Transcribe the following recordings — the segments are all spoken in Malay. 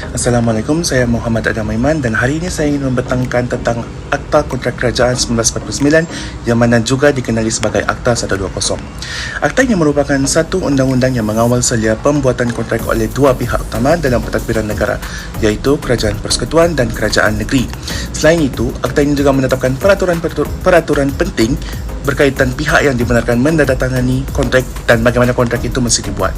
Assalamualaikum, saya Muhammad Adam Aiman dan hari ini saya ingin membentangkan tentang Akta Kontrak Kerajaan 1949 yang mana juga dikenali sebagai Akta 120. Akta ini merupakan satu undang-undang yang mengawal selia pembuatan kontrak oleh dua pihak utama dalam pentadbiran negara, iaitu Kerajaan Persekutuan dan Kerajaan Negeri. Selain itu, Akta ini juga menetapkan peraturan penting berkaitan pihak yang dibenarkan menandatangani kontrak dan bagaimana kontrak itu mesti dibuat.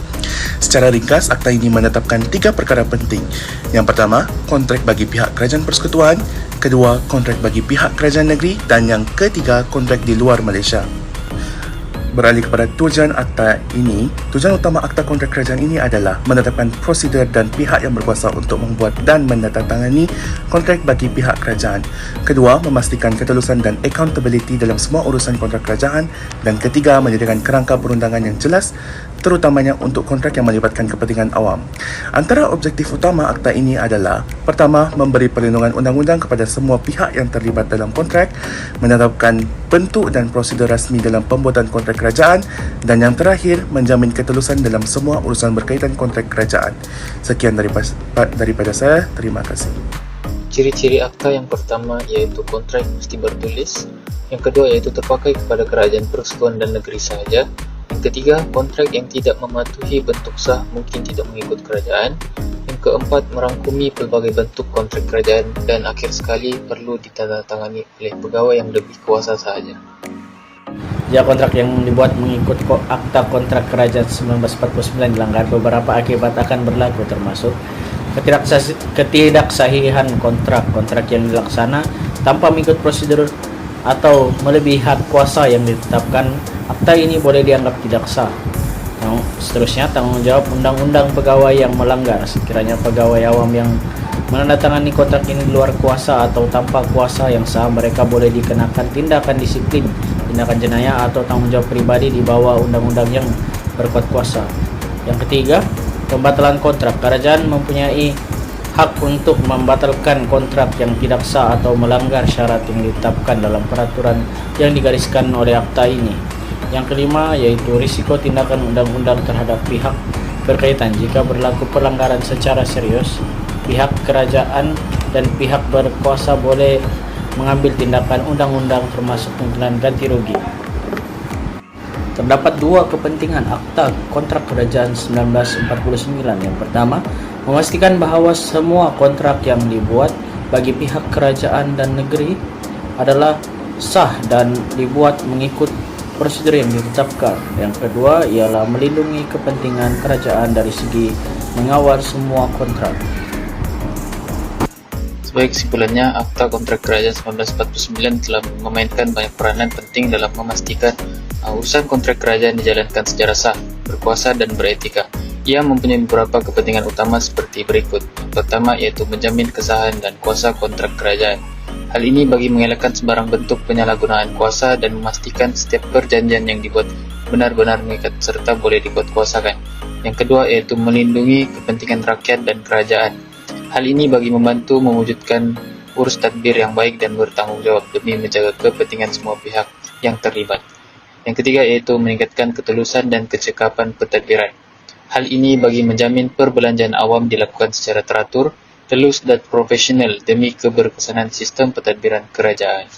Secara ringkas, Akta ini menetapkan 3 perkara penting. Yang pertama, kontrak bagi pihak Kerajaan Persekutuan. Kedua, kontrak bagi pihak Kerajaan Negeri. Dan yang ketiga, kontrak di luar Malaysia. Beralih kepada tujuan Akta ini, tujuan utama Akta Kontrak Kerajaan ini adalah menetapkan prosedur dan pihak yang berkuasa untuk membuat dan menandatangani kontrak bagi pihak kerajaan. Kedua, memastikan ketulusan dan accountability dalam semua urusan kontrak kerajaan. Dan ketiga, menyediakan kerangka perundangan yang jelas, terutamanya untuk kontrak yang melibatkan kepentingan awam. Antara objektif utama Akta ini adalah: pertama, memberi perlindungan undang-undang kepada semua pihak yang terlibat dalam kontrak, menetapkan bentuk dan prosedur rasmi dalam pembuatan kontrak kerajaan, dan yang terakhir, menjamin ketulusan dalam semua urusan berkaitan kontrak kerajaan. Sekian daripada saya, terima kasih. Ciri-ciri akta yang pertama iaitu kontrak mesti bertulis, yang kedua iaitu terpakai kepada Kerajaan Persekutuan dan Negeri sahaja, yang ketiga, kontrak yang tidak mematuhi bentuk sah mungkin tidak mengikut kerajaan, yang keempat, merangkumi pelbagai bentuk kontrak kerajaan, dan akhir sekali perlu ditandatangani oleh pegawai yang lebih kuasa sahaja. Jika kontrak yang dibuat mengikut Akta Kontrak Kerajaan 1949 dilanggar, beberapa akibat akan berlaku, termasuk ketidaksahihan kontrak yang dilaksana tanpa mengikut prosedur atau melebihi hak kuasa yang ditetapkan. Akta ini boleh dianggap tidak sah. Seterusnya, tanggung jawab undang-undang pegawai yang melanggar. Sekiranya pegawai awam yang menandatangani kontrak ini di luar kuasa atau tanpa kuasa yang sah, mereka boleh dikenakan tindakan disiplin, tindakan jenayah atau tanggung jawab pribadi di bawah undang-undang yang berkuat kuasa. Yang ketiga, pembatalan kontrak. Kerajaan mempunyai hak untuk membatalkan kontrak yang tidak sah atau melanggar syarat yang ditetapkan dalam peraturan yang digariskan oleh akta ini. Yang kelima, yaitu risiko tindakan undang-undang terhadap pihak berkaitan. Jika berlaku pelanggaran secara serius, pihak kerajaan dan pihak berkuasa boleh mengambil tindakan undang-undang termasuk tuntutan ganti rugi. Terdapat dua kepentingan Akta Kontrak Kerajaan 1949. Yang pertama, memastikan bahawa semua kontrak yang dibuat bagi pihak kerajaan dan negeri adalah sah dan dibuat mengikut prosedur yang ditetapkan. Yang kedua ialah melindungi kepentingan kerajaan dari segi mengawal semua kontrak. Sebagai kesimpulannya, Akta Kontrak Kerajaan 1949 telah memainkan banyak peranan penting dalam memastikan urusan kontrak kerajaan dijalankan secara sah, berkuasa dan beretika. Ia mempunyai beberapa kepentingan utama seperti berikut. Yang pertama yaitu menjamin kesahan dan kuasa kontrak kerajaan. Hal ini bagi mengelakkan sembarang bentuk penyalahgunaan kuasa dan memastikan setiap perjanjian yang dibuat benar-benar mengikat serta boleh dikuatkuasakan. Yang kedua yaitu melindungi kepentingan rakyat dan kerajaan. Hal ini bagi membantu mewujudkan urus tadbir yang baik dan bertanggung jawab demi menjaga kepentingan semua pihak yang terlibat. Yang ketiga yaitu meningkatkan ketulusan dan kecekapan pentadbiran. Hal ini bagi menjamin perbelanjaan awam dilakukan secara teratur, telus dan profesional demi keberkesanan sistem pentadbiran kerajaan.